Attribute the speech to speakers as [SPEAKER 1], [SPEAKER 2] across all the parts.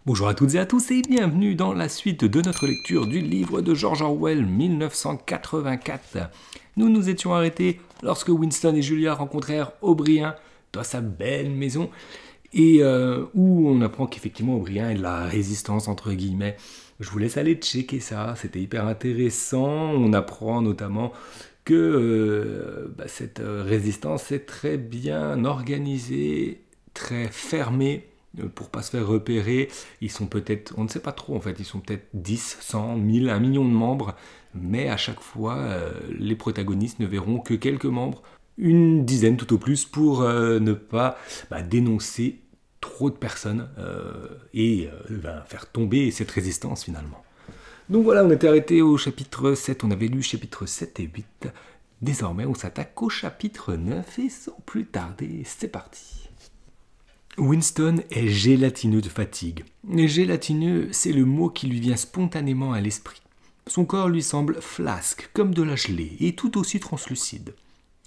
[SPEAKER 1] Bonjour à toutes et à tous et bienvenue dans la suite de notre lecture du livre de George Orwell 1984. Nous nous étions arrêtés lorsque Winston et Julia rencontrèrent O'Brien dans sa belle maison et où on apprend qu'effectivement O'Brien est de la résistance entre guillemets. Je vous laisse aller checker ça, c'était hyper intéressant. On apprend notamment que cette résistance est très bien organisée, très fermée, pour pas se faire repérer. Ils sont peut-être, on ne sait pas trop en fait, ils sont peut-être 10, 100, 1000, 1 million de membres, mais à chaque fois, les protagonistes ne verront que quelques membres, une dizaine tout au plus, pour ne pas dénoncer trop de personnes et faire tomber cette résistance finalement. Donc voilà, on était arrêté au chapitre 7, on avait lu chapitre 7 et 8. Désormais, on s'attaque au chapitre 9 et sans plus tarder, c'est parti. Winston est gélatineux de fatigue. Gélatineux, c'est le mot qui lui vient spontanément à l'esprit. Son corps lui semble flasque, comme de la gelée, et tout aussi translucide.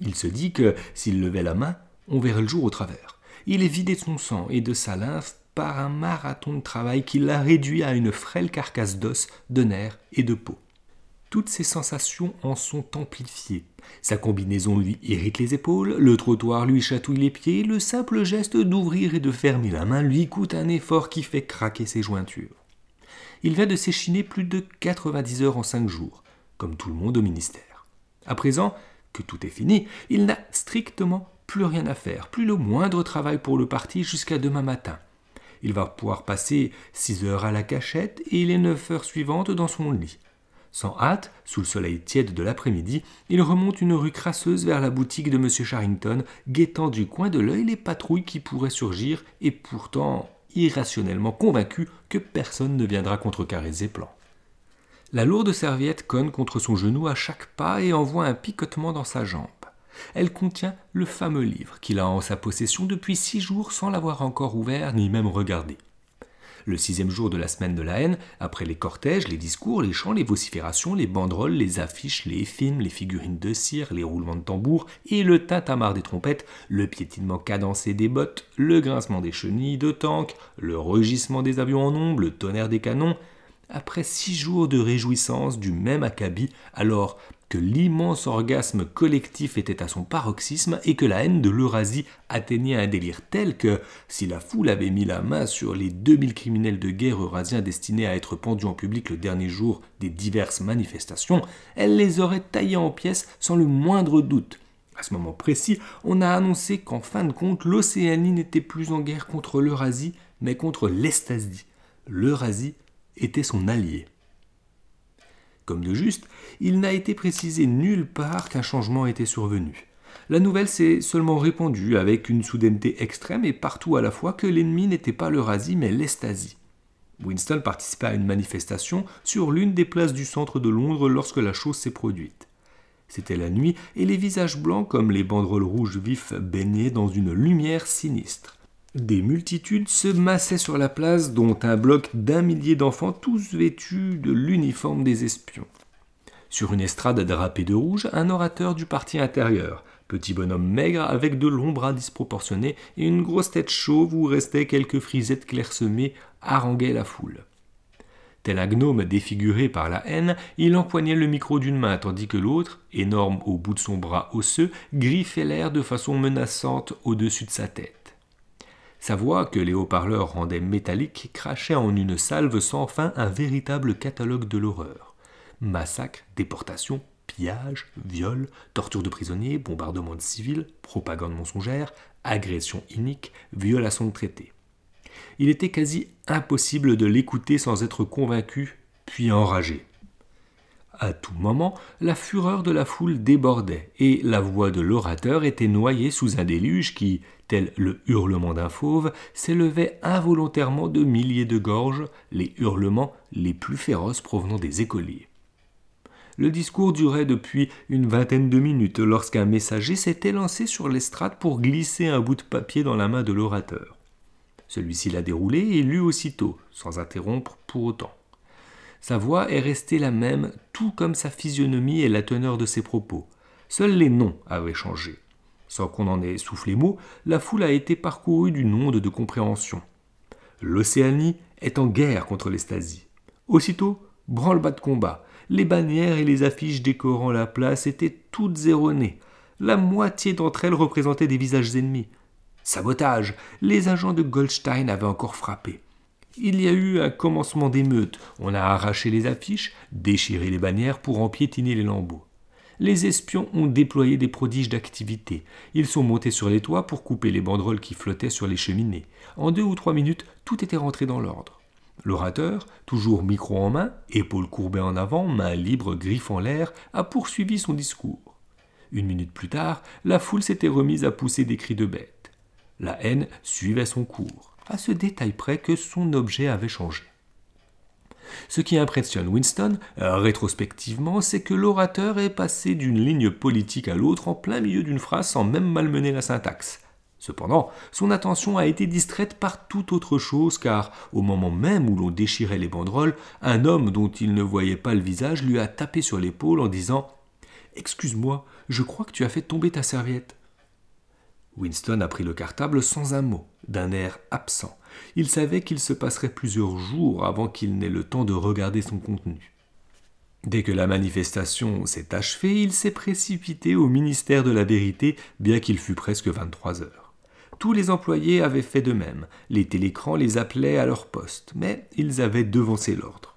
[SPEAKER 1] Il se dit que, s'il levait la main, on verrait le jour au travers. Il est vidé de son sang et de sa lymphe par un marathon de travail qui l'a réduit à une frêle carcasse d'os, de nerfs et de peau. Toutes ses sensations en sont amplifiées. Sa combinaison lui irrite les épaules, le trottoir lui chatouille les pieds, le simple geste d'ouvrir et de fermer la main lui coûte un effort qui fait craquer ses jointures. Il vient de s'échiner plus de 90 heures en 5 jours, comme tout le monde au ministère. À présent, que tout est fini, il n'a strictement plus rien à faire, plus le moindre travail pour le parti jusqu'à demain matin. Il va pouvoir passer 6 heures à la cachette et les 9 heures suivantes dans son lit. Sans hâte, sous le soleil tiède de l'après-midi, il remonte une rue crasseuse vers la boutique de M. Charrington, guettant du coin de l'œil les patrouilles qui pourraient surgir et pourtant irrationnellement convaincu que personne ne viendra contrecarrer ses plans. La lourde serviette cogne contre son genou à chaque pas et envoie un picotement dans sa jambe. Elle contient le fameux livre qu'il a en sa possession depuis 6 jours sans l'avoir encore ouvert ni même regardé. Le 6e jour de la semaine de la haine, après les cortèges, les discours, les chants, les vociférations, les banderoles, les affiches, les films, les figurines de cire, les roulements de tambour et le tintamarre des trompettes, le piétinement cadencé des bottes, le grincement des chenilles de tank, le rugissement des avions en nombre, le tonnerre des canons, après 6 jours de réjouissance du même acabit, alors que l'immense orgasme collectif était à son paroxysme et que la haine de l'Eurasie atteignait un délire tel que, si la foule avait mis la main sur les 2000 criminels de guerre eurasiens destinés à être pendus en public le dernier jour des diverses manifestations, elle les aurait taillés en pièces sans le moindre doute. À ce moment précis, on a annoncé qu'en fin de compte, l'Océanie n'était plus en guerre contre l'Eurasie, mais contre l'Estasie. L'Eurasie était son allié. Comme de juste, il n'a été précisé nulle part qu'un changement était survenu. La nouvelle s'est seulement répandue avec une soudaineté extrême et partout à la fois que l'ennemi n'était pas l'Eurasie mais l'Estasie. Winston participa à une manifestation sur l'une des places du centre de Londres lorsque la chose s'est produite. C'était la nuit et les visages blancs comme les banderoles rouges vifs baignaient dans une lumière sinistre. Des multitudes se massaient sur la place, dont un bloc d'1 millier d'enfants tous vêtus de l'uniforme des espions. Sur une estrade drapée de rouge, un orateur du parti intérieur, petit bonhomme maigre avec de longs bras disproportionnés et une grosse tête chauve où restaient quelques frisettes clairsemées, haranguait la foule. Tel un gnome défiguré par la haine, il empoignait le micro d'une main tandis que l'autre, énorme au bout de son bras osseux, griffait l'air de façon menaçante au-dessus de sa tête. Sa voix, que les haut-parleurs rendaient métallique, crachait en une salve sans fin un véritable catalogue de l'horreur. Massacres, déportations, pillages, viols, tortures de prisonniers, bombardements de civils, propagande mensongère, agressions iniques, violations de traités. Il était quasi impossible de l'écouter sans être convaincu, puis enragé. À tout moment, la fureur de la foule débordait, et la voix de l'orateur était noyée sous un déluge qui, tel le hurlement d'un fauve, s'élevait involontairement de milliers de gorges, les hurlements les plus féroces provenant des écoliers. Le discours durait depuis une vingtaine de minutes lorsqu'un messager s'était lancé sur l'estrade pour glisser un bout de papier dans la main de l'orateur. Celui-ci l'a déroulé et lut aussitôt, sans interrompre pour autant. Sa voix est restée la même, tout comme sa physionomie et la teneur de ses propos. Seuls les noms avaient changé. Sans qu'on en ait soufflé mot, la foule a été parcourue d'une onde de compréhension. L'Océanie est en guerre contre les Stasi. Aussitôt, branle-bas de combat. Les bannières et les affiches décorant la place étaient toutes erronées. La moitié d'entre elles représentaient des visages ennemis. Sabotage! Les agents de Goldstein avaient encore frappé. Il y a eu un commencement d'émeute. On a arraché les affiches, déchiré les bannières pour en piétiner les lambeaux. Les espions ont déployé des prodiges d'activité. Ils sont montés sur les toits pour couper les banderoles qui flottaient sur les cheminées. En 2 ou 3 minutes, tout était rentré dans l'ordre. L'orateur, toujours micro en main, épaules courbées en avant, mains libres, griffes en l'air, a poursuivi son discours. 1 minute plus tard, la foule s'était remise à pousser des cris de bête. La haine suivait son cours, à ce détail près que son objet avait changé. Ce qui impressionne Winston, rétrospectivement, c'est que l'orateur est passé d'une ligne politique à l'autre en plein milieu d'une phrase sans même malmener la syntaxe. Cependant, son attention a été distraite par toute autre chose car, au moment même où l'on déchirait les banderoles, un homme dont il ne voyait pas le visage lui a tapé sur l'épaule en disant « Excuse-moi, je crois que tu as fait tomber ta serviette. » Winston a pris le cartable sans un mot, d'un air absent. Il savait qu'il se passerait plusieurs jours avant qu'il n'ait le temps de regarder son contenu. Dès que la manifestation s'est achevée, il s'est précipité au ministère de la Vérité, bien qu'il fût presque 23 heures. Tous les employés avaient fait de même. Les télécrans les appelaient à leur poste, mais ils avaient devancé l'ordre.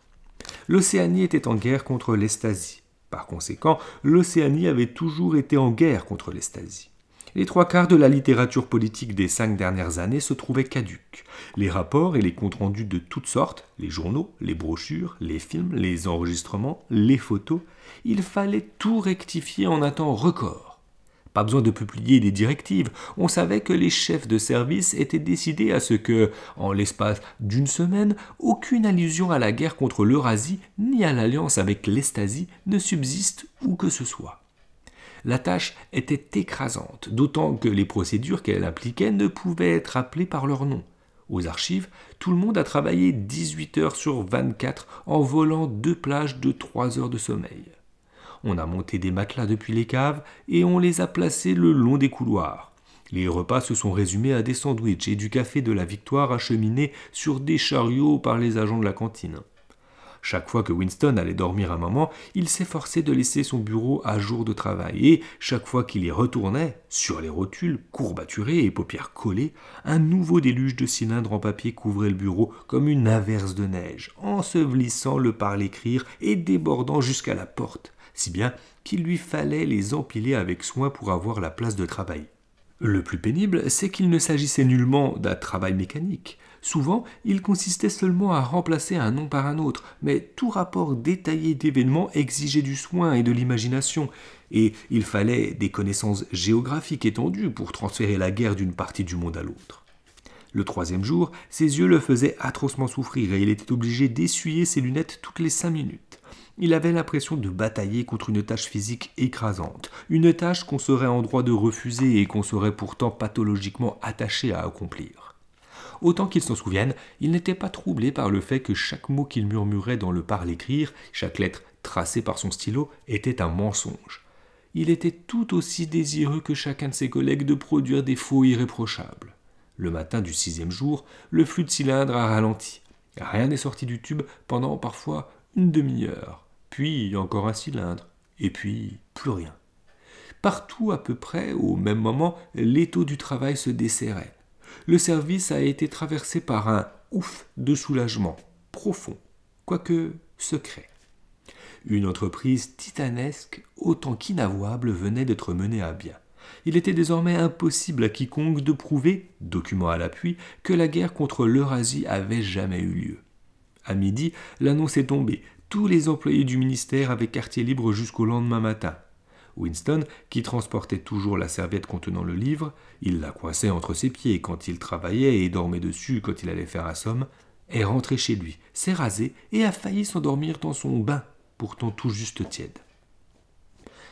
[SPEAKER 1] L'Océanie était en guerre contre les Stasi. Par conséquent, l'Océanie avait toujours été en guerre contre les Stasi. Les 3/4 de la littérature politique des 5 dernières années se trouvaient caduques. Les rapports et les comptes rendus de toutes sortes, les journaux, les brochures, les films, les enregistrements, les photos, il fallait tout rectifier en un temps record. Pas besoin de publier des directives, on savait que les chefs de service étaient décidés à ce que, en l'espace d'1 semaine, aucune allusion à la guerre contre l'Eurasie ni à l'alliance avec les Stasi ne subsiste où que ce soit. La tâche était écrasante, d'autant que les procédures qu'elle impliquait ne pouvaient être appelées par leur nom. Aux archives, tout le monde a travaillé 18 heures sur 24 en volant 2 plages de 3 heures de sommeil. On a monté des matelas depuis les caves et on les a placés le long des couloirs. Les repas se sont résumés à des sandwichs et du café de la Victoire acheminé sur des chariots par les agents de la cantine. Chaque fois que Winston allait dormir un moment, il s'efforçait de laisser son bureau à jour de travail et, chaque fois qu'il y retournait, sur les rotules, courbaturés et paupières collées, un nouveau déluge de cylindres en papier couvrait le bureau comme une averse de neige, ensevelissant le parler-écrire et débordant jusqu'à la porte, si bien qu'il lui fallait les empiler avec soin pour avoir la place de travail. Le plus pénible, c'est qu'il ne s'agissait nullement d'un travail mécanique. Souvent, il consistait seulement à remplacer un nom par un autre, mais tout rapport détaillé d'événements exigeait du soin et de l'imagination, et il fallait des connaissances géographiques étendues pour transférer la guerre d'une partie du monde à l'autre. Le 3e jour, ses yeux le faisaient atrocement souffrir et il était obligé d'essuyer ses lunettes toutes les 5 minutes. Il avait l'impression de batailler contre une tâche physique écrasante, une tâche qu'on serait en droit de refuser et qu'on serait pourtant pathologiquement attaché à accomplir. Autant qu'il s'en souvienne, il n'était pas troublé par le fait que chaque mot qu'il murmurait dans le parler-écrire, chaque lettre tracée par son stylo, était un mensonge. Il était tout aussi désireux que chacun de ses collègues de produire des faux irréprochables. Le matin du 6e jour, le flux de cylindres a ralenti. Rien n'est sorti du tube pendant parfois une demi-heure. Puis encore un cylindre, et puis plus rien. Partout à peu près, au même moment, l'étau du travail se desserrait. Le service a été traversé par un ouf de soulagement, profond, quoique secret. Une entreprise titanesque, autant qu'inavouable, venait d'être menée à bien. Il était désormais impossible à quiconque de prouver, document à l'appui, que la guerre contre l'Eurasie avait jamais eu lieu. À midi, l'annonce est tombée. Tous les employés du ministère avaient quartier libre jusqu'au lendemain matin. Winston, qui transportait toujours la serviette contenant le livre, il la coinçait entre ses pieds quand il travaillait et dormait dessus quand il allait faire un somme, est rentré chez lui, s'est rasé et a failli s'endormir dans son bain, pourtant tout juste tiède.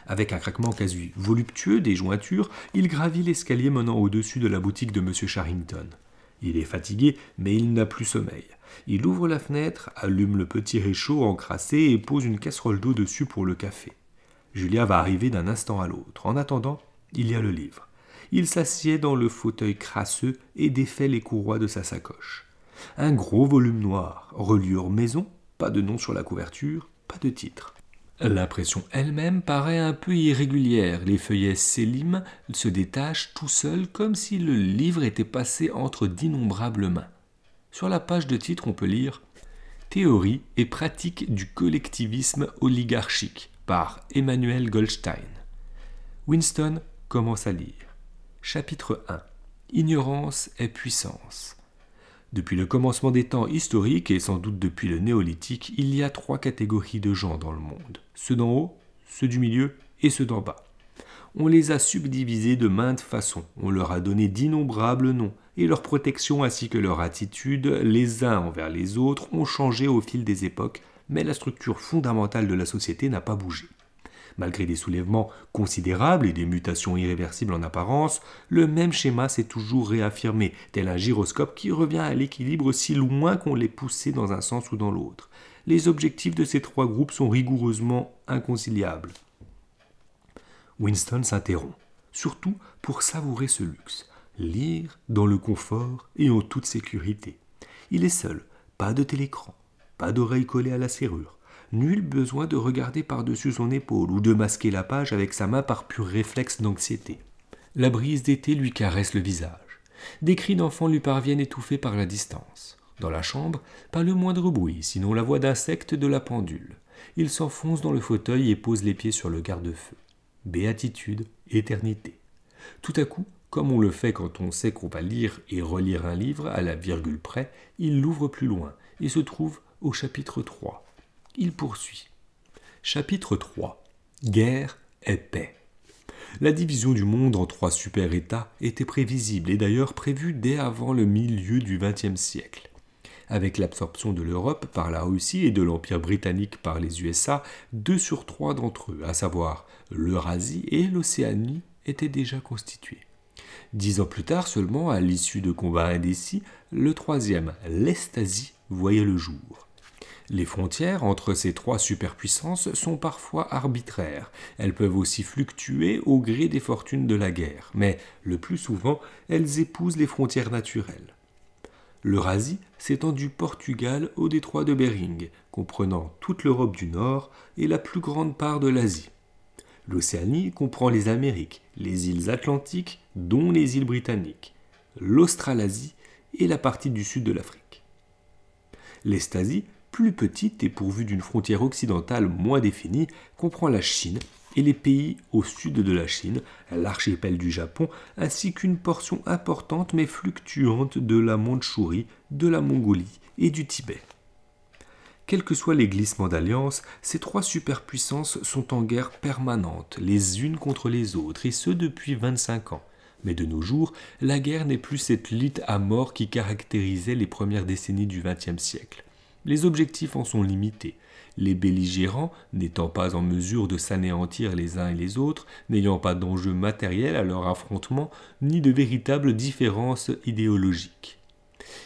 [SPEAKER 1] Avec un craquement quasi voluptueux des jointures, il gravit l'escalier menant au-dessus de la boutique de M. Charrington. Il est fatigué, mais il n'a plus sommeil. Il ouvre la fenêtre, allume le petit réchaud encrassé et pose une casserole d'eau dessus pour le café. Julia va arriver d'un instant à l'autre. En attendant, il y a le livre. Il s'assied dans le fauteuil crasseux et défait les courroies de sa sacoche. Un gros volume noir, reliure maison, pas de nom sur la couverture, pas de titre. L'impression elle-même paraît un peu irrégulière, les feuillets s'éliment, se détachent tout seuls comme si le livre était passé entre d'innombrables mains. Sur la page de titre, on peut lire « Théorie et pratique du collectivisme oligarchique » par Emmanuel Goldstein. Winston commence à lire. Chapitre 1. Ignorance est puissance. Depuis le commencement des temps historiques, et sans doute depuis le néolithique, il y a 3 catégories de gens dans le monde. Ceux d'en haut, ceux du milieu et ceux d'en bas. On les a subdivisés de maintes façons, on leur a donné d'innombrables noms, et leur protection ainsi que leur attitude, les uns envers les autres, ont changé au fil des époques, mais la structure fondamentale de la société n'a pas bougé. Malgré des soulèvements considérables et des mutations irréversibles en apparence, le même schéma s'est toujours réaffirmé, tel un gyroscope qui revient à l'équilibre si loin qu'on l'ait poussé dans un sens ou dans l'autre. Les objectifs de ces 3 groupes sont rigoureusement inconciliables. Winston s'interrompt, surtout pour savourer ce luxe, lire dans le confort et en toute sécurité. Il est seul, pas de télécran, pas d'oreille collée à la serrure. Nul besoin de regarder par-dessus son épaule ou de masquer la page avec sa main par pur réflexe d'anxiété. La brise d'été lui caresse le visage. Des cris d'enfants lui parviennent étouffés par la distance. Dans la chambre, pas le moindre bruit, sinon la voix d'insecte de la pendule. Il s'enfonce dans le fauteuil et pose les pieds sur le garde-feu. Béatitude, éternité. Tout à coup, comme on le fait quand on sait qu'on va lire et relire un livre à la virgule près, il l'ouvre plus loin et se trouve au chapitre 3. Il poursuit. Chapitre 3. Guerre et paix. La division du monde en 3 super-États était prévisible et d'ailleurs prévue dès avant le milieu du XXe siècle. Avec l'absorption de l'Europe par la Russie et de l'Empire britannique par les USA, 2 sur 3 d'entre eux, à savoir l'Eurasie et l'Océanie, étaient déjà constitués. 10 ans plus tard seulement, à l'issue de combats indécis, le 3e, l'Estasie, voyait le jour. Les frontières entre ces 3 superpuissances sont parfois arbitraires. Elles peuvent aussi fluctuer au gré des fortunes de la guerre, mais le plus souvent, elles épousent les frontières naturelles. L'Eurasie s'étend du Portugal au détroit de Bering, comprenant toute l'Europe du Nord et la plus grande part de l'Asie. L'Océanie comprend les Amériques, les îles Atlantiques, dont les îles Britanniques, l'Australasie et la partie du sud de l'Afrique. L'Estasie, plus petite et pourvue d'une frontière occidentale moins définie, comprend la Chine et les pays au sud de la Chine, l'archipel du Japon, ainsi qu'une portion importante mais fluctuante de la Mandchourie, de la Mongolie et du Tibet. Quels que soient les glissements d'alliance, ces 3 superpuissances sont en guerre permanente, les unes contre les autres, et ce depuis 25 ans. Mais de nos jours, la guerre n'est plus cette lutte à mort qui caractérisait les premières décennies du XXe siècle. Les objectifs en sont limités. Les belligérants, n'étant pas en mesure de s'anéantir les uns et les autres, n'ayant pas d'enjeu matériel à leur affrontement, ni de véritables différences idéologiques.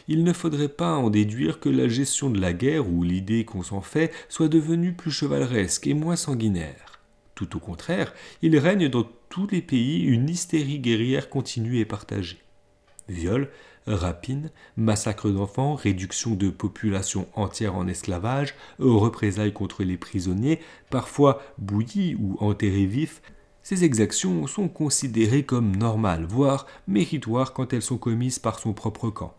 [SPEAKER 1] Il ne faudrait pas en déduire que la gestion de la guerre ou l'idée qu'on s'en fait soit devenue plus chevaleresque et moins sanguinaire. Tout au contraire, il règne dans tous les pays une hystérie guerrière continue et partagée. Viols, rapines, massacres d'enfants, réduction de populations entières en esclavage, représailles contre les prisonniers, parfois bouillis ou enterrés vifs, ces exactions sont considérées comme normales, voire méritoires quand elles sont commises par son propre camp.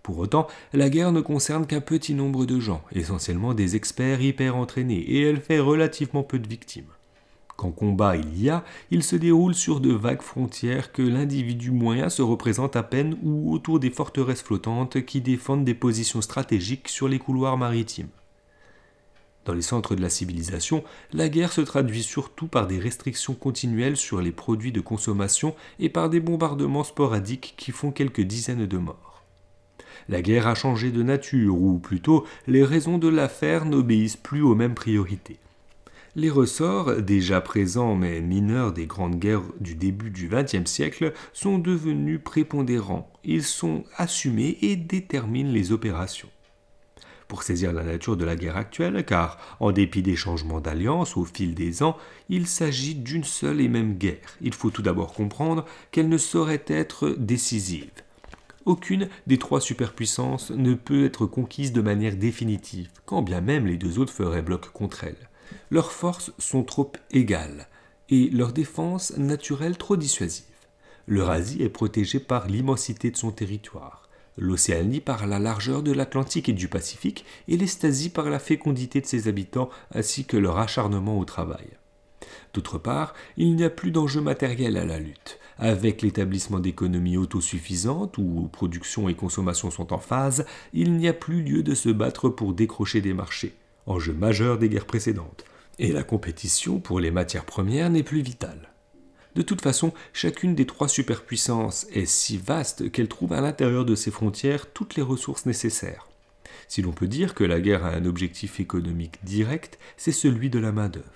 [SPEAKER 1] Pour autant, la guerre ne concerne qu'un petit nombre de gens, essentiellement des experts hyper entraînés, et elle fait relativement peu de victimes. Quand combat il se déroule sur de vagues frontières que l'individu moyen se représente à peine ou autour des forteresses flottantes qui défendent des positions stratégiques sur les couloirs maritimes. Dans les centres de la civilisation, la guerre se traduit surtout par des restrictions continuelles sur les produits de consommation et par des bombardements sporadiques qui font quelques dizaines de morts. La guerre a changé de nature, ou plutôt, les raisons de l'affaire n'obéissent plus aux mêmes priorités. Les ressorts, déjà présents mais mineurs des grandes guerres du début du XXe siècle, sont devenus prépondérants. Ils sont assumés et déterminent les opérations. Pour saisir la nature de la guerre actuelle, car, en dépit des changements d'alliance au fil des ans, il s'agit d'une seule et même guerre. Il faut tout d'abord comprendre qu'elle ne saurait être décisive. Aucune des trois superpuissances ne peut être conquise de manière définitive, quand bien même les deux autres feraient bloc contre elle. Leurs forces sont trop égales, et leur défense naturelle trop dissuasive. L'Eurasie est protégée par l'immensité de son territoire, l'Océanie par la largeur de l'Atlantique et du Pacifique, et l'Estasie par la fécondité de ses habitants ainsi que leur acharnement au travail. D'autre part, il n'y a plus d'enjeu matériel à la lutte. Avec l'établissement d'économies autosuffisantes, où production et consommation sont en phase, il n'y a plus lieu de se battre pour décrocher des marchés, enjeu majeur des guerres précédentes, et la compétition pour les matières premières n'est plus vitale. De toute façon, chacune des trois superpuissances est si vaste qu'elle trouve à l'intérieur de ses frontières toutes les ressources nécessaires. Si l'on peut dire que la guerre a un objectif économique direct, c'est celui de la main-d'œuvre.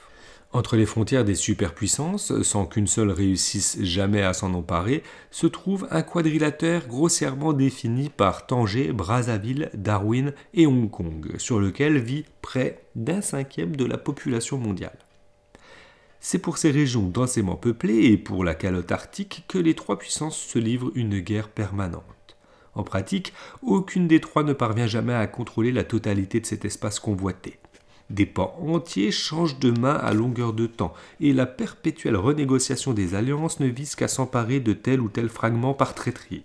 [SPEAKER 1] Entre les frontières des superpuissances, sans qu'une seule réussisse jamais à s'en emparer, se trouve un quadrilatère grossièrement défini par Tanger, Brazzaville, Darwin et Hong Kong, sur lequel vit près d'un cinquième de la population mondiale. C'est pour ces régions densément peuplées et pour la calotte arctique que les trois puissances se livrent une guerre permanente. En pratique, aucune des trois ne parvient jamais à contrôler la totalité de cet espace convoité. Des pans entiers changent de main à longueur de temps, et la perpétuelle renégociation des alliances ne vise qu'à s'emparer de tel ou tel fragment par traîtrise.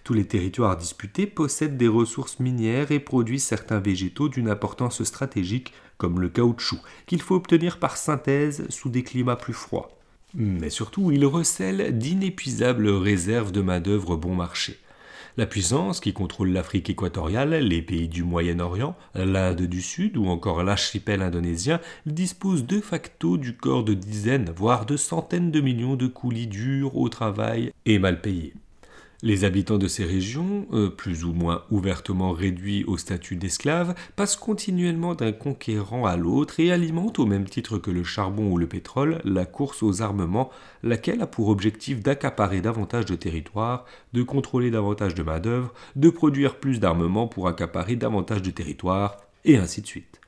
[SPEAKER 1] Tous les territoires disputés possèdent des ressources minières et produisent certains végétaux d'une importance stratégique, comme le caoutchouc, qu'il faut obtenir par synthèse sous des climats plus froids. Mais surtout, ils recèlent d'inépuisables réserves de main-d'œuvre bon marché. La puissance qui contrôle l'Afrique équatoriale, les pays du Moyen-Orient, l'Inde du Sud ou encore l'archipel indonésien dispose de facto du corps de dizaines, voire de centaines de millions de coulis durs au travail et mal payés. Les habitants de ces régions, plus ou moins ouvertement réduits au statut d'esclaves, passent continuellement d'un conquérant à l'autre et alimentent, au même titre que le charbon ou le pétrole, la course aux armements, laquelle a pour objectif d'accaparer davantage de territoire, de contrôler davantage de main-d'œuvre, de produire plus d'armements pour accaparer davantage de territoire, et ainsi de suite.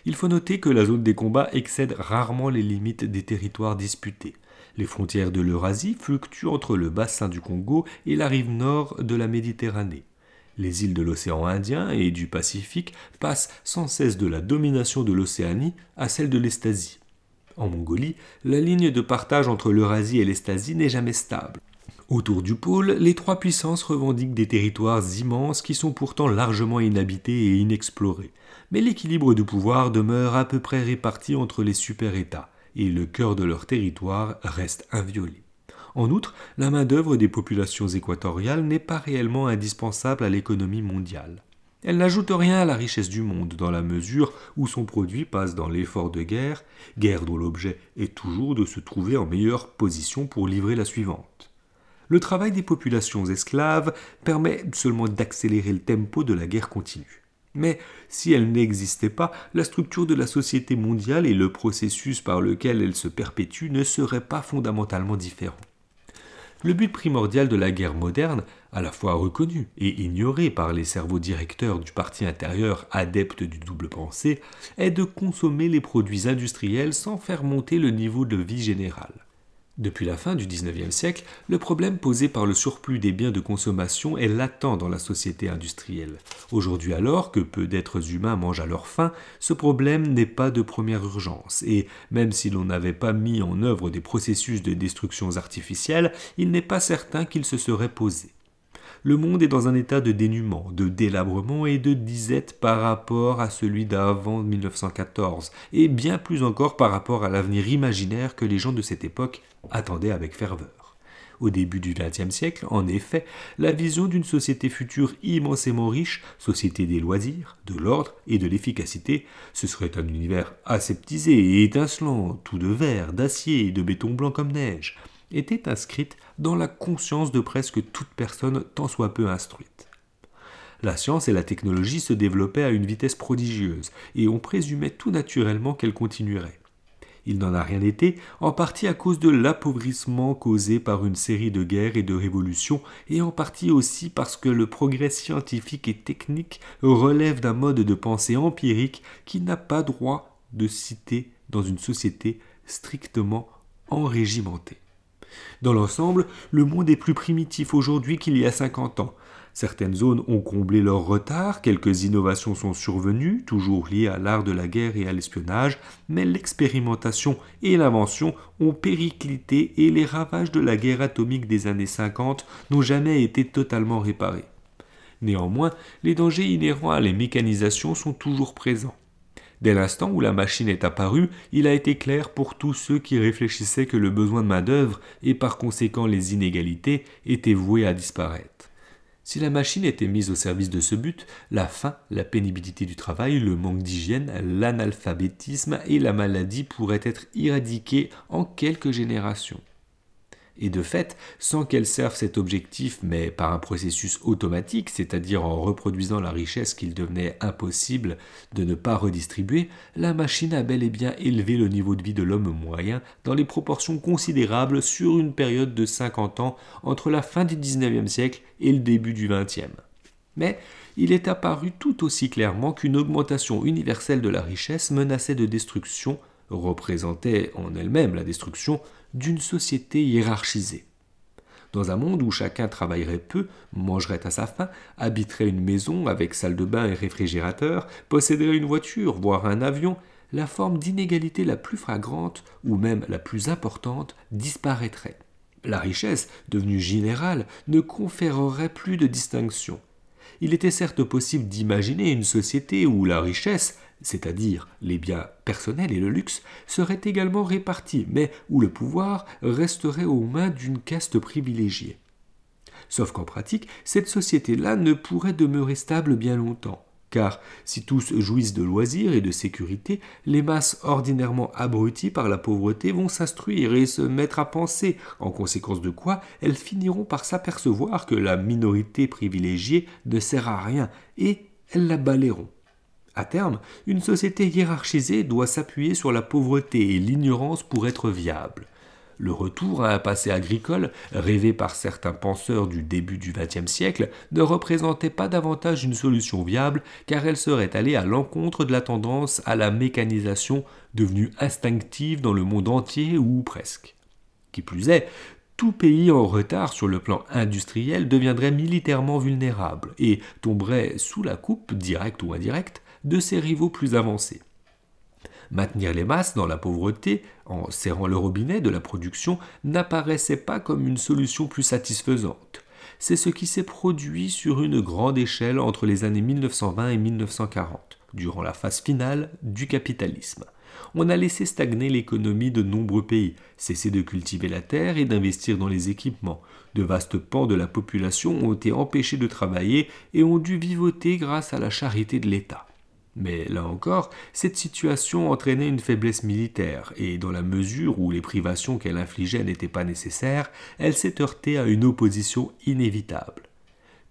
[SPEAKER 1] Il faut noter que la zone des combats excède rarement les limites des territoires disputés. Les frontières de l'Eurasie fluctuent entre le bassin du Congo et la rive nord de la Méditerranée. Les îles de l'océan Indien et du Pacifique passent sans cesse de la domination de l'Océanie à celle de l'Estasie. En Mongolie, la ligne de partage entre l'Eurasie et l'Estasie n'est jamais stable. Autour du pôle, les trois puissances revendiquent des territoires immenses qui sont pourtant largement inhabités et inexplorés. Mais l'équilibre du pouvoir demeure à peu près réparti entre les super-États, et le cœur de leur territoire reste inviolé. En outre, la main-d'œuvre des populations équatoriales n'est pas réellement indispensable à l'économie mondiale. Elle n'ajoute rien à la richesse du monde dans la mesure où son produit passe dans l'effort de guerre, guerre dont l'objet est toujours de se trouver en meilleure position pour livrer la suivante. Le travail des populations esclaves permet seulement d'accélérer le tempo de la guerre continue. Mais si elle n'existait pas, la structure de la société mondiale et le processus par lequel elle se perpétue ne seraient pas fondamentalement différents. Le but primordial de la guerre moderne, à la fois reconnu et ignoré par les cerveaux directeurs du parti intérieur adeptes du double pensée, est de consommer les produits industriels sans faire monter le niveau de vie général. Depuis la fin du XIXe siècle, le problème posé par le surplus des biens de consommation est latent dans la société industrielle. Aujourd'hui alors que peu d'êtres humains mangent à leur faim, ce problème n'est pas de première urgence, et même si l'on n'avait pas mis en œuvre des processus de destructions artificielles, il n'est pas certain qu'il se serait posé. Le monde est dans un état de dénuement, de délabrement et de disette par rapport à celui d'avant 1914, et bien plus encore par rapport à l'avenir imaginaire que les gens de cette époque attendaient avec ferveur. Au début du XXe siècle, en effet, la vision d'une société future immensément riche, société des loisirs, de l'ordre et de l'efficacité, ce serait un univers aseptisé et étincelant, tout de verre, d'acier et de béton blanc comme neige, était inscrite dans la conscience de presque toute personne tant soit peu instruite. La science et la technologie se développaient à une vitesse prodigieuse, et on présumait tout naturellement qu'elles continueraient. Il n'en a rien été, en partie à cause de l'appauvrissement causé par une série de guerres et de révolutions, et en partie aussi parce que le progrès scientifique et technique relève d'un mode de pensée empirique qui n'a pas droit de citer dans une société strictement enrégimentée. Dans l'ensemble, le monde est plus primitif aujourd'hui qu'il y a 50 ans. Certaines zones ont comblé leur retard, quelques innovations sont survenues, toujours liées à l'art de la guerre et à l'espionnage, mais l'expérimentation et l'invention ont périclité et les ravages de la guerre atomique des années 50 n'ont jamais été totalement réparés. Néanmoins, les dangers inhérents à la mécanisation sont toujours présents. Dès l'instant où la machine est apparue, il a été clair pour tous ceux qui réfléchissaient que le besoin de main-d'œuvre et par conséquent les inégalités étaient voués à disparaître. Si la machine était mise au service de ce but, la faim, la pénibilité du travail, le manque d'hygiène, l'analphabétisme et la maladie pourraient être éradiqués en quelques générations. Et de fait, sans qu'elle serve cet objectif, mais par un processus automatique, c'est-à-dire en reproduisant la richesse qu'il devenait impossible de ne pas redistribuer, la machine a bel et bien élevé le niveau de vie de l'homme moyen dans des proportions considérables sur une période de 50 ans entre la fin du XIXe siècle et le début du XXe. Mais il est apparu tout aussi clairement qu'une augmentation universelle de la richesse menaçait de destruction, représentait en elle-même la destruction d'une société hiérarchisée. Dans un monde où chacun travaillerait peu, mangerait à sa faim, habiterait une maison avec salle de bain et réfrigérateur, posséderait une voiture, voire un avion, la forme d'inégalité la plus flagrante, ou même la plus importante, disparaîtrait. La richesse, devenue générale, ne conférerait plus de distinction. Il était certes possible d'imaginer une société où la richesse, c'est-à-dire les biens personnels et le luxe, seraient également répartis, mais où le pouvoir resterait aux mains d'une caste privilégiée. Sauf qu'en pratique, cette société-là ne pourrait demeurer stable bien longtemps, car si tous jouissent de loisirs et de sécurité, les masses ordinairement abruties par la pauvreté vont s'instruire et se mettre à penser, en conséquence de quoi elles finiront par s'apercevoir que la minorité privilégiée ne sert à rien, et elles la balayeront. À terme, une société hiérarchisée doit s'appuyer sur la pauvreté et l'ignorance pour être viable. Le retour à un passé agricole, rêvé par certains penseurs du début du XXe siècle, ne représentait pas davantage une solution viable, car elle serait allée à l'encontre de la tendance à la mécanisation devenue instinctive dans le monde entier ou presque. Qui plus est, tout pays en retard sur le plan industriel deviendrait militairement vulnérable et tomberait sous la coupe, directe ou indirecte, de ses rivaux plus avancés. Maintenir les masses dans la pauvreté, en serrant le robinet de la production, n'apparaissait pas comme une solution plus satisfaisante. C'est ce qui s'est produit sur une grande échelle entre les années 1920 et 1940, durant la phase finale du capitalisme. On a laissé stagner l'économie de nombreux pays, cessé de cultiver la terre et d'investir dans les équipements. De vastes pans de la population ont été empêchés de travailler et ont dû vivoter grâce à la charité de l'État. Mais là encore, cette situation entraînait une faiblesse militaire, et dans la mesure où les privations qu'elle infligeait n'étaient pas nécessaires, elle s'est heurtée à une opposition inévitable.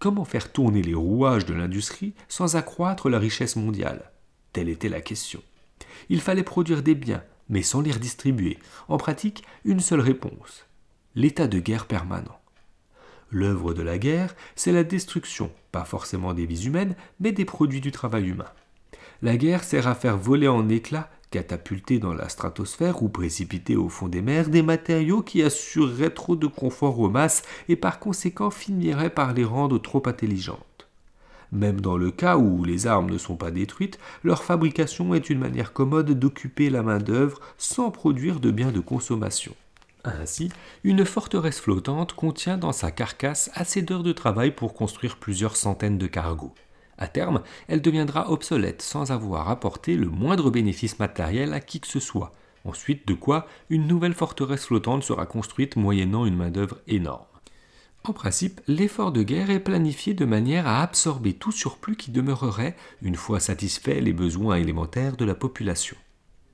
[SPEAKER 1] Comment faire tourner les rouages de l'industrie sans accroître la richesse mondiale? Telle était la question. Il fallait produire des biens, mais sans les redistribuer. En pratique, une seule réponse: l'état de guerre permanent. L'œuvre de la guerre, c'est la destruction, pas forcément des vies humaines, mais des produits du travail humain. La guerre sert à faire voler en éclats, catapulter dans la stratosphère ou précipiter au fond des mers des matériaux qui assureraient trop de confort aux masses et par conséquent finiraient par les rendre trop intelligentes. Même dans le cas où les armes ne sont pas détruites, leur fabrication est une manière commode d'occuper la main-d'œuvre sans produire de biens de consommation. Ainsi, une forteresse flottante contient dans sa carcasse assez d'heures de travail pour construire plusieurs centaines de cargos. À terme, elle deviendra obsolète sans avoir apporté le moindre bénéfice matériel à qui que ce soit. Ensuite, de quoi une nouvelle forteresse flottante sera construite moyennant une main-d'œuvre énorme. En principe, l'effort de guerre est planifié de manière à absorber tout surplus qui demeurerait, une fois satisfaits les besoins élémentaires de la population.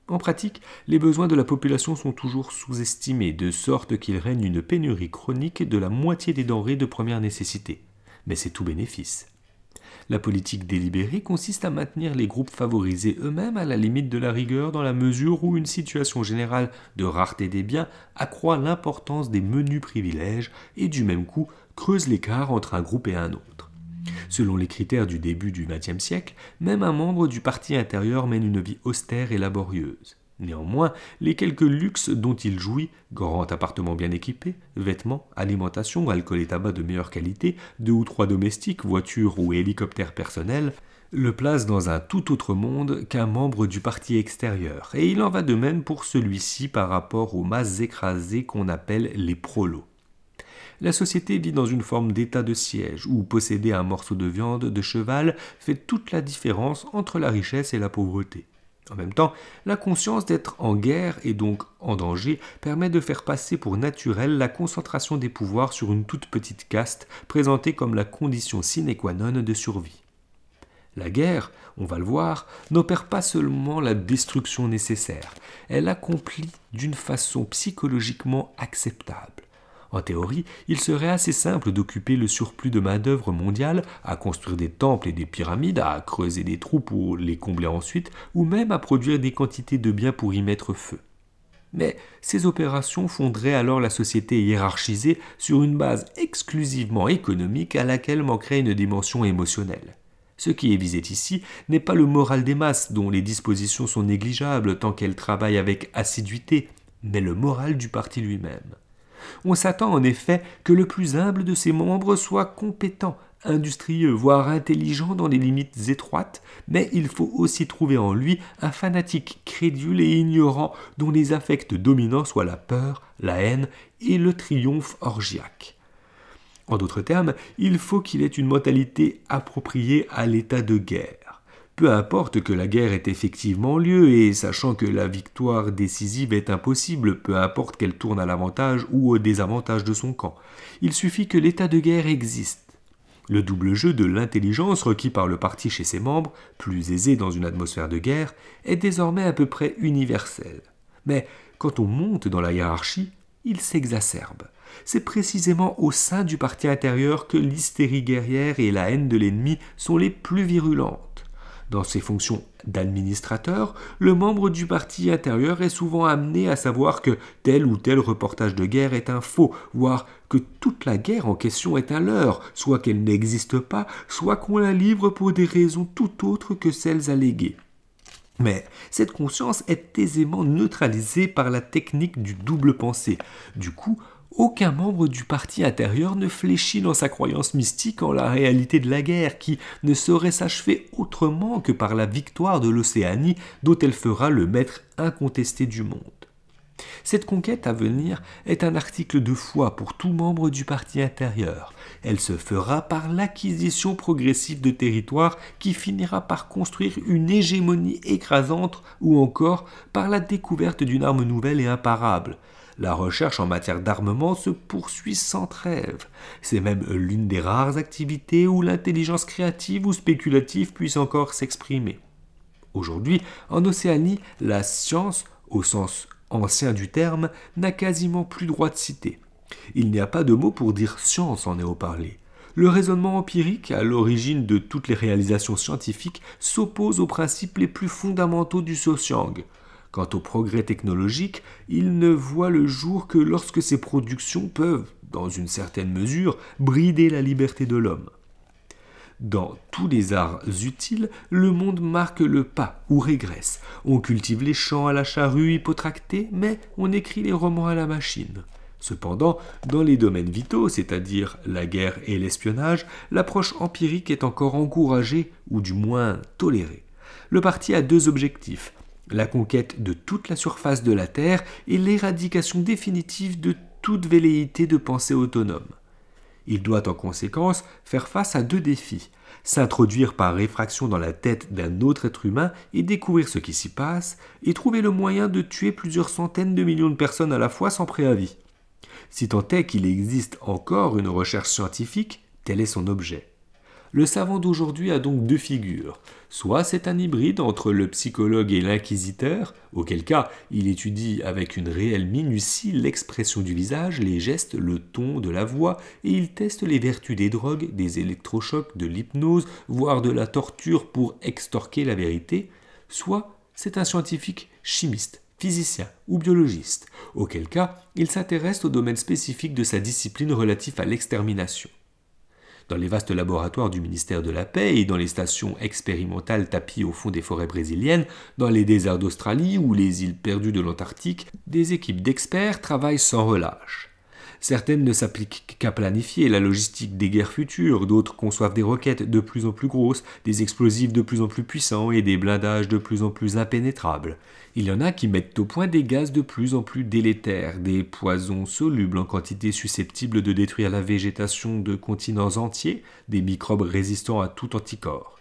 [SPEAKER 1] En pratique, les besoins de la population sont toujours sous-estimés, de sorte qu'il règne une pénurie chronique de la moitié des denrées de première nécessité. Mais c'est tout bénéfice. La politique délibérée consiste à maintenir les groupes favorisés eux-mêmes à la limite de la rigueur dans la mesure où une situation générale de rareté des biens accroît l'importance des menus privilèges et du même coup creuse l'écart entre un groupe et un autre. Selon les critères du début du XXe siècle, même un membre du parti intérieur mène une vie austère et laborieuse. Néanmoins, les quelques luxes dont il jouit, grand appartement bien équipé, vêtements, alimentation, alcool et tabac de meilleure qualité, 2 ou 3 domestiques, voitures ou hélicoptères personnels, le placent dans un tout autre monde qu'un membre du parti extérieur, et il en va de même pour celui-ci par rapport aux masses écrasées qu'on appelle les prolos. La société vit dans une forme d'état de siège, où posséder un morceau de viande de cheval fait toute la différence entre la richesse et la pauvreté. En même temps, la conscience d'être en guerre et donc en danger permet de faire passer pour naturelle la concentration des pouvoirs sur une toute petite caste, présentée comme la condition sine qua non de survie. La guerre, on va le voir, n'opère pas seulement la destruction nécessaire, elle accomplit d'une façon psychologiquement acceptable. En théorie, il serait assez simple d'occuper le surplus de main-d'œuvre mondiale à construire des temples et des pyramides, à creuser des trous pour les combler ensuite, ou même à produire des quantités de biens pour y mettre feu. Mais ces opérations fonderaient alors la société hiérarchisée sur une base exclusivement économique à laquelle manquerait une dimension émotionnelle. Ce qui est visé ici n'est pas le moral des masses dont les dispositions sont négligeables tant qu'elles travaillent avec assiduité, mais le moral du parti lui-même. On s'attend en effet que le plus humble de ses membres soit compétent, industrieux, voire intelligent dans les limites étroites, mais il faut aussi trouver en lui un fanatique crédule et ignorant dont les affects dominants soient la peur, la haine et le triomphe orgiaque. En d'autres termes, il faut qu'il ait une mentalité appropriée à l'état de guerre. Peu importe que la guerre ait effectivement lieu et sachant que la victoire décisive est impossible, peu importe qu'elle tourne à l'avantage ou au désavantage de son camp. Il suffit que l'état de guerre existe. Le double jeu de l'intelligence requis par le parti chez ses membres, plus aisé dans une atmosphère de guerre, est désormais à peu près universel. Mais quand on monte dans la hiérarchie, il s'exacerbe. C'est précisément au sein du parti intérieur que l'hystérie guerrière et la haine de l'ennemi sont les plus virulentes. Dans ses fonctions d'administrateur, le membre du parti intérieur est souvent amené à savoir que tel ou tel reportage de guerre est un faux, voire que toute la guerre en question est un leurre, soit qu'elle n'existe pas, soit qu'on la livre pour des raisons tout autres que celles alléguées. Mais cette conscience est aisément neutralisée par la technique du double pensée. Du coup, aucun membre du parti intérieur ne fléchit dans sa croyance mystique en la réalité de la guerre, qui ne saurait s'achever autrement que par la victoire de l'Océanie, dont elle fera le maître incontesté du monde. Cette conquête à venir est un article de foi pour tout membre du parti intérieur. Elle se fera par l'acquisition progressive de territoires qui finira par construire une hégémonie écrasante ou encore par la découverte d'une arme nouvelle et imparable. La recherche en matière d'armement se poursuit sans trêve. C'est même l'une des rares activités où l'intelligence créative ou spéculative puisse encore s'exprimer. Aujourd'hui, en Océanie, la science, au sens ancien du terme, n'a quasiment plus droit de citer. Il n'y a pas de mot pour dire science en néo-parlé. Le raisonnement empirique, à l'origine de toutes les réalisations scientifiques, s'oppose aux principes les plus fondamentaux du Sociang. Quant au progrès technologique, il ne voit le jour que lorsque ses productions peuvent, dans une certaine mesure, brider la liberté de l'homme. Dans tous les arts utiles, le monde marque le pas ou régresse. On cultive les champs à la charrue hypotractée, mais on écrit les romans à la machine. Cependant, dans les domaines vitaux, c'est-à-dire la guerre et l'espionnage, l'approche empirique est encore encouragée, ou du moins tolérée. Le parti a 2 objectifs: la conquête de toute la surface de la Terre et l'éradication définitive de toute velléité de pensée autonome. Il doit en conséquence faire face à 2 défis: s'introduire par réfraction dans la tête d'un autre être humain et découvrir ce qui s'y passe, et trouver le moyen de tuer plusieurs centaines de millions de personnes à la fois sans préavis. Si tant est qu'il existe encore une recherche scientifique, tel est son objet. Le savant d'aujourd'hui a donc 2 figures. Soit c'est un hybride entre le psychologue et l'inquisiteur, auquel cas il étudie avec une réelle minutie l'expression du visage, les gestes, le ton de la voix, et il teste les vertus des drogues, des électrochocs, de l'hypnose, voire de la torture pour extorquer la vérité. Soit c'est un scientifique chimiste, physicien ou biologiste, auquel cas il s'intéresse au domaine spécifique de sa discipline relatif à l'extermination. Dans les vastes laboratoires du ministère de la Paix et dans les stations expérimentales tapies au fond des forêts brésiliennes, dans les déserts d'Australie ou les îles perdues de l'Antarctique, des équipes d'experts travaillent sans relâche. Certaines ne s'appliquent qu'à planifier la logistique des guerres futures, d'autres conçoivent des roquettes de plus en plus grosses, des explosifs de plus en plus puissants et des blindages de plus en plus impénétrables. Il y en a qui mettent au point des gaz de plus en plus délétères, des poisons solubles en quantité susceptibles de détruire la végétation de continents entiers, des microbes résistants à tout anticorps.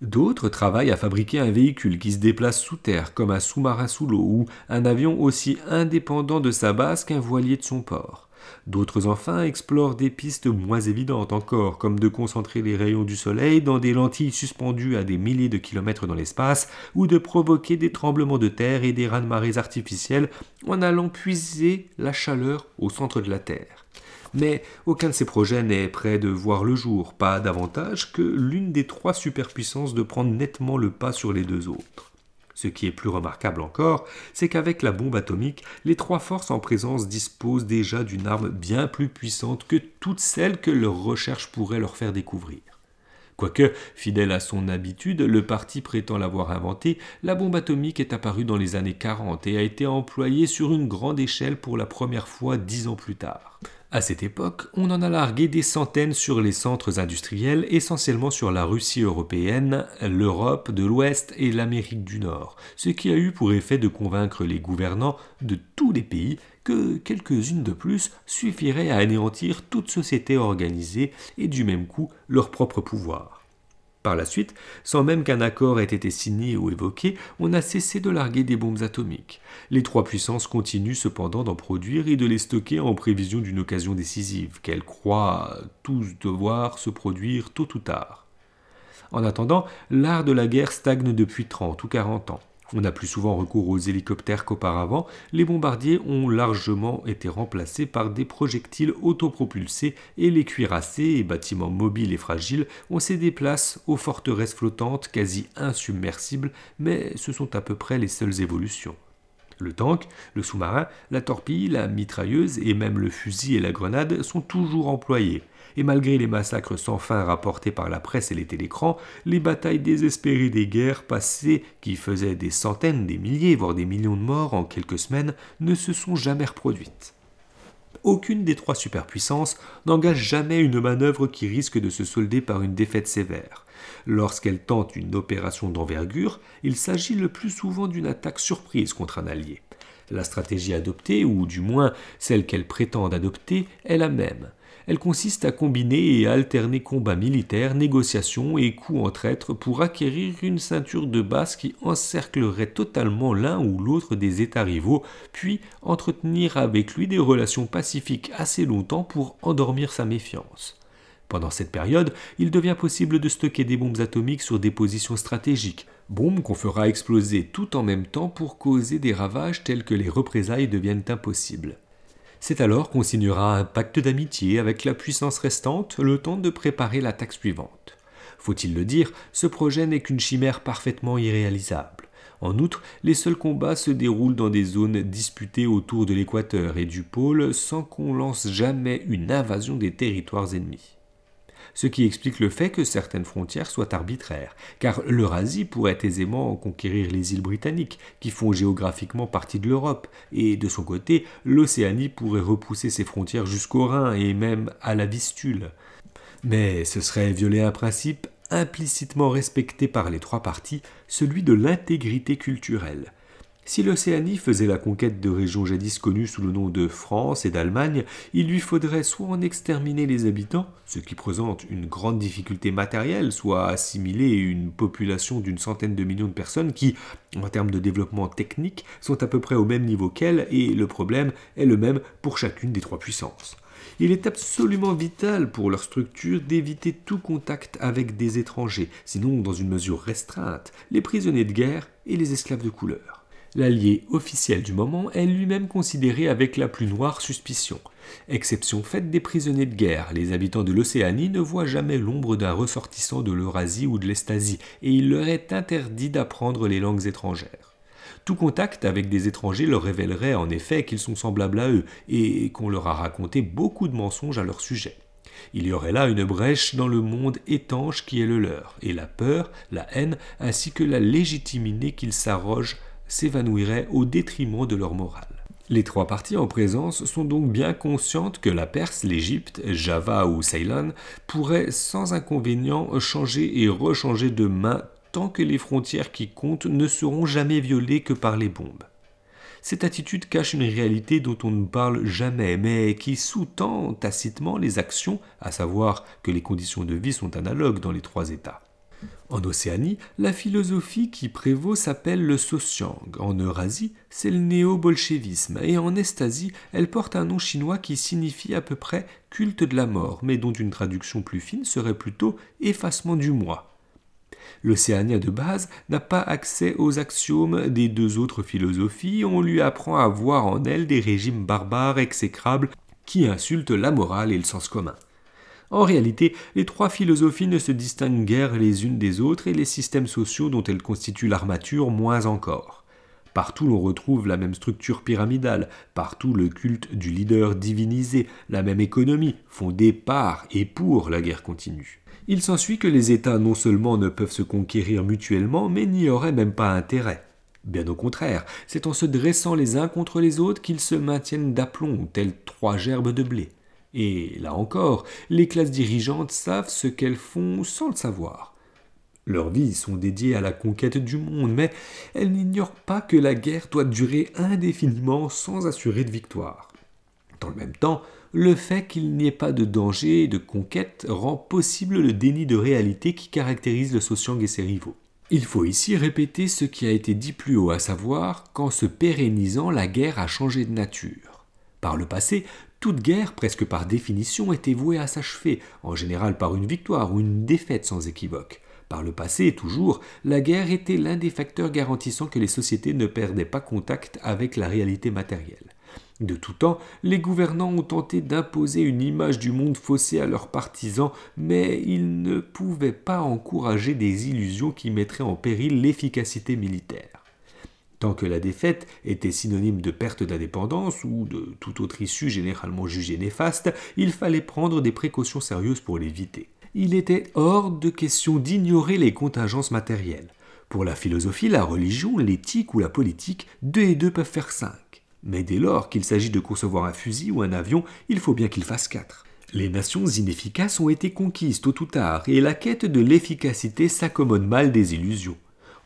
[SPEAKER 1] D'autres travaillent à fabriquer un véhicule qui se déplace sous terre, comme un sous-marin sous l'eau, ou un avion aussi indépendant de sa base qu'un voilier de son port. D'autres enfin explorent des pistes moins évidentes encore, comme de concentrer les rayons du soleil dans des lentilles suspendues à des milliers de kilomètres dans l'espace, ou de provoquer des tremblements de terre et des raz-de-marée artificiels en allant puiser la chaleur au centre de la Terre. Mais aucun de ces projets n'est prêt de voir le jour, pas davantage que l'une des trois superpuissances de prendre nettement le pas sur les deux autres. Ce qui est plus remarquable encore, c'est qu'avec la bombe atomique, les trois forces en présence disposent déjà d'une arme bien plus puissante que toutes celles que leurs recherches pourraient leur faire découvrir. Quoique, fidèle à son habitude, le parti prétend l'avoir inventée, la bombe atomique est apparue dans les années 40 et a été employée sur une grande échelle pour la première fois 10 ans plus tard. À cette époque, on en a largué des centaines sur les centres industriels, essentiellement sur la Russie européenne, l'Europe de l'Ouest et l'Amérique du Nord, ce qui a eu pour effet de convaincre les gouvernants de tous les pays que quelques-unes de plus suffiraient à anéantir toute société organisée et du même coup leur propre pouvoir. Par la suite, sans même qu'un accord ait été signé ou évoqué, on a cessé de larguer des bombes atomiques. Les trois puissances continuent cependant d'en produire et de les stocker en prévision d'une occasion décisive, qu'elles croient tous devoir se produire tôt ou tard. En attendant, l'art de la guerre stagne depuis 30 ou 40 ans. On a plus souvent recours aux hélicoptères qu'auparavant, les bombardiers ont largement été remplacés par des projectiles autopropulsés et les cuirassés et bâtiments mobiles et fragiles ont cédé place aux forteresses flottantes quasi insubmersibles, mais ce sont à peu près les seules évolutions. Le tank, le sous-marin, la torpille, la mitrailleuse et même le fusil et la grenade sont toujours employés. Et malgré les massacres sans fin rapportés par la presse et les télécrans, les batailles désespérées des guerres passées, qui faisaient des centaines, des milliers, voire des millions de morts en quelques semaines, ne se sont jamais reproduites. Aucune des trois superpuissances n'engage jamais une manœuvre qui risque de se solder par une défaite sévère. Lorsqu'elle tente une opération d'envergure, il s'agit le plus souvent d'une attaque surprise contre un allié. La stratégie adoptée, ou du moins celle qu'elle prétend adopter, est la même. Elle consiste à combiner et à alterner combats militaires, négociations et coups en traître pour acquérir une ceinture de base qui encerclerait totalement l'un ou l'autre des États rivaux, puis entretenir avec lui des relations pacifiques assez longtemps pour endormir sa méfiance. Pendant cette période, il devient possible de stocker des bombes atomiques sur des positions stratégiques, bombes qu'on fera exploser tout en même temps pour causer des ravages tels que les représailles deviennent impossibles. C'est alors qu'on signera un pacte d'amitié avec la puissance restante, le temps de préparer l'attaque suivante. Faut-il le dire, ce projet n'est qu'une chimère parfaitement irréalisable. En outre, les seuls combats se déroulent dans des zones disputées autour de l'équateur et du pôle sans qu'on lance jamais une invasion des territoires ennemis. Ce qui explique le fait que certaines frontières soient arbitraires, car l'Eurasie pourrait aisément conquérir les îles britanniques, qui font géographiquement partie de l'Europe, et de son côté, l'Océanie pourrait repousser ses frontières jusqu'au Rhin et même à la Vistule. Mais ce serait violer un principe implicitement respecté par les trois parties, celui de l'intégrité culturelle. Si l'Océanie faisait la conquête de régions jadis connues sous le nom de France et d'Allemagne, il lui faudrait soit en exterminer les habitants, ce qui présente une grande difficulté matérielle, soit assimiler une population d'une centaine de millions de personnes qui, en termes de développement technique, sont à peu près au même niveau qu'elle, et le problème est le même pour chacune des trois puissances. Il est absolument vital pour leur structure d'éviter tout contact avec des étrangers, sinon dans une mesure restreinte, les prisonniers de guerre et les esclaves de couleur. L'allié officiel du moment est lui-même considéré avec la plus noire suspicion. Exception faite des prisonniers de guerre, les habitants de l'Océanie ne voient jamais l'ombre d'un ressortissant de l'Eurasie ou de l'Estasie, et il leur est interdit d'apprendre les langues étrangères. Tout contact avec des étrangers leur révélerait en effet qu'ils sont semblables à eux, et qu'on leur a raconté beaucoup de mensonges à leur sujet. Il y aurait là une brèche dans le monde étanche qui est le leur, et la peur, la haine, ainsi que la légitimité qu'ils s'arrogent s'évanouiraient au détriment de leur morale. Les trois parties en présence sont donc bien conscientes que la Perse, l'Égypte, Java ou Ceylon pourraient sans inconvénient changer et rechanger de main tant que les frontières qui comptent ne seront jamais violées que par les bombes. Cette attitude cache une réalité dont on ne parle jamais, mais qui sous-tend tacitement les actions, à savoir que les conditions de vie sont analogues dans les trois États. En Océanie, la philosophie qui prévaut s'appelle le Sosyang. En Eurasie, c'est le néo-bolchevisme. Et en Estasie, elle porte un nom chinois qui signifie à peu près culte de la mort, mais dont une traduction plus fine serait plutôt effacement du moi. L'océanien de base n'a pas accès aux axiomes des deux autres philosophies, on lui apprend à voir en elles des régimes barbares exécrables qui insultent la morale et le sens commun. En réalité, les trois philosophies ne se distinguent guère les unes des autres et les systèmes sociaux dont elles constituent l'armature moins encore. Partout l'on retrouve la même structure pyramidale, partout le culte du leader divinisé, la même économie, fondée par et pour la guerre continue. Il s'ensuit que les États non seulement ne peuvent se conquérir mutuellement, mais n'y auraient même pas intérêt. Bien au contraire, c'est en se dressant les uns contre les autres qu'ils se maintiennent d'aplomb, tels trois gerbes de blé. Et là encore, les classes dirigeantes savent ce qu'elles font sans le savoir. Leurs vies sont dédiées à la conquête du monde, mais elles n'ignorent pas que la guerre doit durer indéfiniment sans assurer de victoire. Dans le même temps, le fait qu'il n'y ait pas de danger et de conquête rend possible le déni de réalité qui caractérise le Sosyang et ses rivaux. Il faut ici répéter ce qui a été dit plus haut, à savoir qu'en se pérennisant, la guerre a changé de nature. Par le passé, toute guerre, presque par définition, était vouée à s'achever, en général par une victoire ou une défaite sans équivoque. Par le passé, toujours, la guerre était l'un des facteurs garantissant que les sociétés ne perdaient pas contact avec la réalité matérielle. De tout temps, les gouvernants ont tenté d'imposer une image du monde faussée à leurs partisans, mais ils ne pouvaient pas encourager des illusions qui mettraient en péril l'efficacité militaire. Tant que la défaite était synonyme de perte d'indépendance ou de toute autre issue généralement jugée néfaste, il fallait prendre des précautions sérieuses pour l'éviter. Il était hors de question d'ignorer les contingences matérielles. Pour la philosophie, la religion, l'éthique ou la politique, 2 et 2 peuvent faire 5. Mais dès lors qu'il s'agit de concevoir un fusil ou un avion, il faut bien qu'il fasse 4. Les nations inefficaces ont été conquises tôt ou tard, et la quête de l'efficacité s'accommode mal des illusions.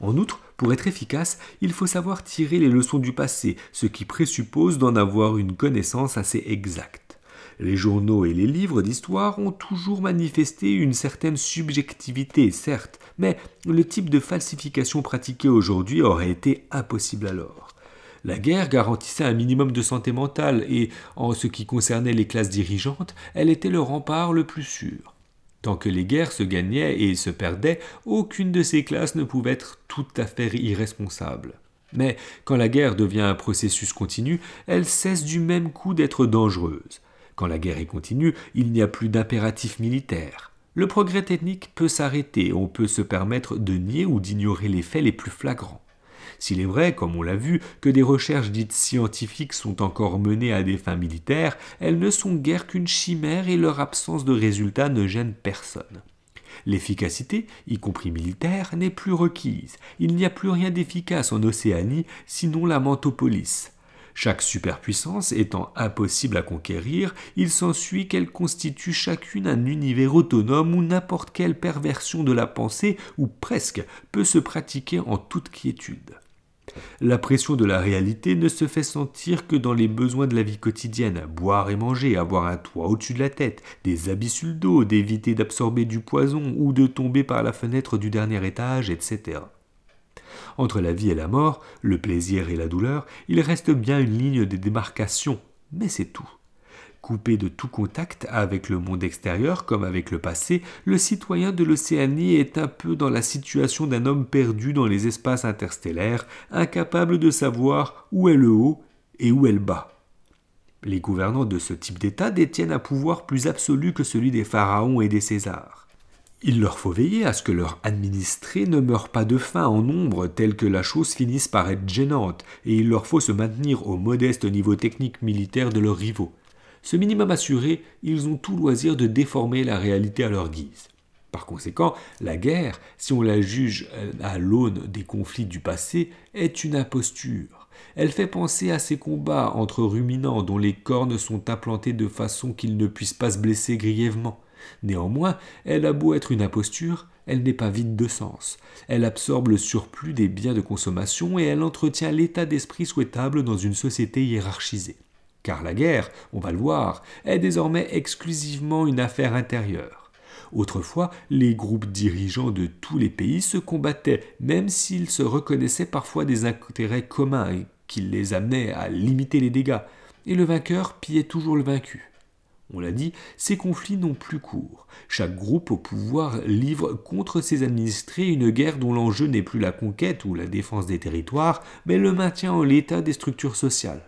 [SPEAKER 1] En outre, pour être efficace, il faut savoir tirer les leçons du passé, ce qui présuppose d'en avoir une connaissance assez exacte. Les journaux et les livres d'histoire ont toujours manifesté une certaine subjectivité, certes, mais le type de falsification pratiquée aujourd'hui aurait été impossible alors. La guerre garantissait un minimum de santé mentale et, en ce qui concernait les classes dirigeantes, elle était le rempart le plus sûr. Tant que les guerres se gagnaient et se perdaient, aucune de ces classes ne pouvait être tout à fait irresponsable. Mais quand la guerre devient un processus continu, elle cesse du même coup d'être dangereuse. Quand la guerre est continue, il n'y a plus d'impératif militaire. Le progrès technique peut s'arrêter, on peut se permettre de nier ou d'ignorer les faits les plus flagrants. S'il est vrai, comme on l'a vu, que des recherches dites scientifiques sont encore menées à des fins militaires, elles ne sont guère qu'une chimère et leur absence de résultats ne gêne personne. L'efficacité, y compris militaire, n'est plus requise. Il n'y a plus rien d'efficace en Océanie, sinon la Mantopolis. Chaque superpuissance étant impossible à conquérir, il s'ensuit qu'elle constitue chacune un univers autonome où n'importe quelle perversion de la pensée, ou presque, peut se pratiquer en toute quiétude. La pression de la réalité ne se fait sentir que dans les besoins de la vie quotidienne, boire et manger, avoir un toit au-dessus de la tête, des habits sur le dos, d'éviter d'absorber du poison ou de tomber par la fenêtre du dernier étage, etc. Entre la vie et la mort, le plaisir et la douleur, il reste bien une ligne de démarcation, mais c'est tout. Coupé de tout contact avec le monde extérieur comme avec le passé, le citoyen de l'Océanie est un peu dans la situation d'un homme perdu dans les espaces interstellaires, incapable de savoir où est le haut et où est le bas. Les gouvernants de ce type d'État détiennent un pouvoir plus absolu que celui des pharaons et des Césars. Il leur faut veiller à ce que leurs administrés ne meurent pas de faim en nombre, tel que la chose finisse par être gênante, et il leur faut se maintenir au modeste niveau technique militaire de leurs rivaux. Ce minimum assuré, ils ont tout loisir de déformer la réalité à leur guise. Par conséquent, la guerre, si on la juge à l'aune des conflits du passé, est une imposture. Elle fait penser à ces combats entre ruminants dont les cornes sont implantées de façon qu'ils ne puissent pas se blesser grièvement. Néanmoins, elle a beau être une imposture, elle n'est pas vide de sens. Elle absorbe le surplus des biens de consommation et elle entretient l'état d'esprit souhaitable dans une société hiérarchisée. Car la guerre, on va le voir, est désormais exclusivement une affaire intérieure. Autrefois, les groupes dirigeants de tous les pays se combattaient, même s'ils se reconnaissaient parfois des intérêts communs qui les amenaient à limiter les dégâts, et le vainqueur pillait toujours le vaincu. On l'a dit, ces conflits n'ont plus cours. Chaque groupe au pouvoir livre contre ses administrés une guerre dont l'enjeu n'est plus la conquête ou la défense des territoires, mais le maintien en l'état des structures sociales.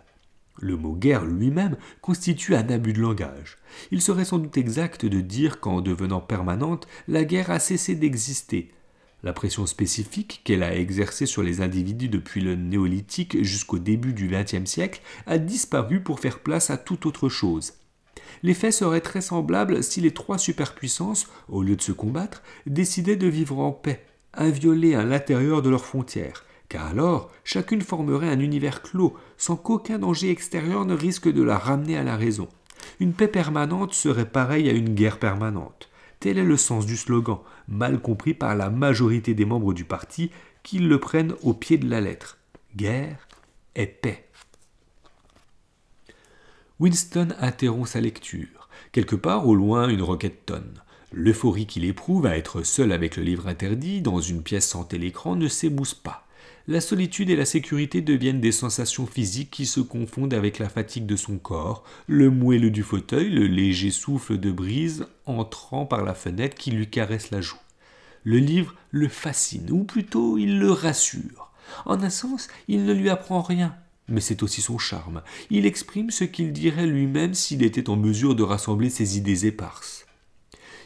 [SPEAKER 1] Le mot guerre lui-même constitue un abus de langage. Il serait sans doute exact de dire qu'en devenant permanente, la guerre a cessé d'exister. La pression spécifique qu'elle a exercée sur les individus depuis le néolithique jusqu'au début du XXe siècle a disparu pour faire place à toute autre chose. L'effet serait très semblable si les trois superpuissances, au lieu de se combattre, décidaient de vivre en paix, inviolées à l'intérieur de leurs frontières, car alors chacune formerait un univers clos, sans qu'aucun danger extérieur ne risque de la ramener à la raison. Une paix permanente serait pareille à une guerre permanente. Tel est le sens du slogan, mal compris par la majorité des membres du parti qui le prennent au pied de la lettre. Guerre est paix. Winston interrompt sa lecture. Quelque part au loin, une roquette tonne. L'euphorie qu'il éprouve à être seul avec le livre interdit, dans une pièce sans télécran, ne s'émousse pas. La solitude et la sécurité deviennent des sensations physiques qui se confondent avec la fatigue de son corps, le moelleux du fauteuil, le léger souffle de brise entrant par la fenêtre qui lui caresse la joue. Le livre le fascine, ou plutôt il le rassure. En un sens, il ne lui apprend rien. Mais c'est aussi son charme. Il exprime ce qu'il dirait lui-même s'il était en mesure de rassembler ses idées éparses.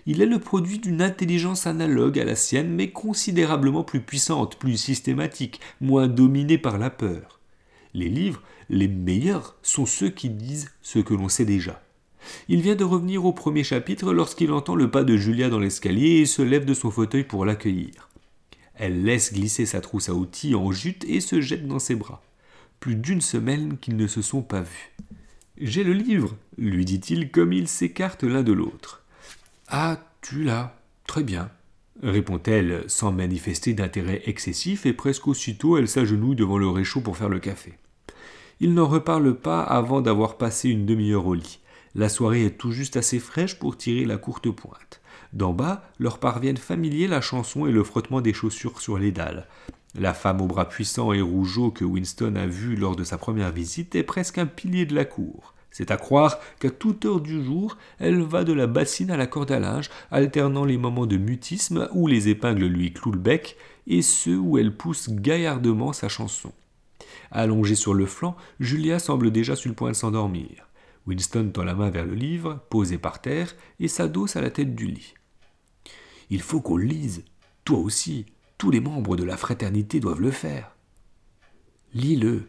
[SPEAKER 1] Il est le produit d'une intelligence analogue à la sienne, mais considérablement plus puissante, plus systématique, moins dominée par la peur. Les livres, les meilleurs, sont ceux qui disent ce que l'on sait déjà. Il vient de revenir au premier chapitre lorsqu'il entend le pas de Julia dans l'escalier et se lève de son fauteuil pour l'accueillir. Elle laisse glisser sa trousse à outils en jute et se jette dans ses bras. Plus d'une semaine qu'ils ne se sont pas vus. « J'ai le livre, lui dit-il comme ils s'écartent l'un de l'autre. « Ah, tu l'as, très bien, répond-elle sans manifester d'intérêt excessif et presque aussitôt elle s'agenouille devant le réchaud pour faire le café. Ils n'en reparlent pas avant d'avoir passé une demi-heure au lit. La soirée est tout juste assez fraîche pour tirer la courte pointe. D'en bas, leur parviennent familiers la chanson et le frottement des chaussures sur les dalles. La femme aux bras puissants et rougeaux que Winston a vue lors de sa première visite est presque un pilier de la cour. C'est à croire qu'à toute heure du jour, elle va de la bassine à la corde à linge, alternant les moments de mutisme où les épingles lui clouent le bec et ceux où elle pousse gaillardement sa chanson. Allongée sur le flanc, Julia semble déjà sur le point de s'endormir. Winston tend la main vers le livre, posé par terre, et s'adosse à la tête du lit. « Il faut qu'on le lise, toi aussi. Tous les membres de la fraternité doivent le faire. »« Lis-le,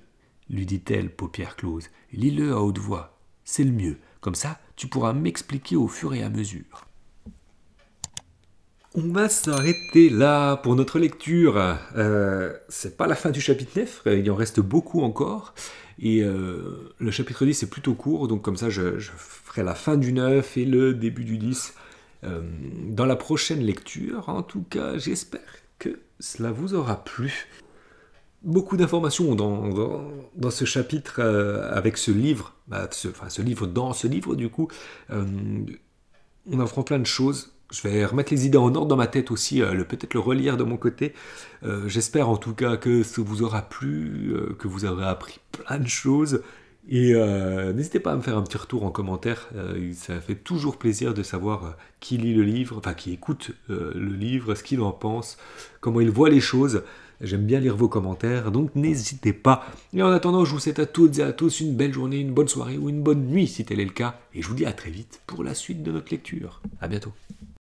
[SPEAKER 1] lui dit-elle, paupières closes. Lis-le à haute voix. C'est le mieux. Comme ça, tu pourras m'expliquer au fur et à mesure. » On va s'arrêter là pour notre lecture. C'est pas la fin du chapitre 9, il en reste beaucoup encore. Et le chapitre 10 est plutôt court, donc comme ça je ferai la fin du 9 et le début du 10 dans la prochaine lecture. En tout cas, j'espère que cela vous aura plu. Beaucoup d'informations dans ce chapitre avec ce livre, ce livre du coup. On apprend plein de choses. Je vais remettre les idées en ordre dans ma tête aussi, peut-être le relire de mon côté. J'espère en tout cas que ça vous aura plu, que vous aurez appris plein de choses. Et n'hésitez pas à me faire un petit retour en commentaire. Ça fait toujours plaisir de savoir qui lit le livre, enfin qui écoute le livre, ce qu'il en pense, comment il voit les choses. J'aime bien lire vos commentaires, donc n'hésitez pas. Et en attendant, je vous souhaite à toutes et à tous une belle journée, une bonne soirée ou une bonne nuit si tel est le cas. Et je vous dis à très vite pour la suite de notre lecture. À bientôt.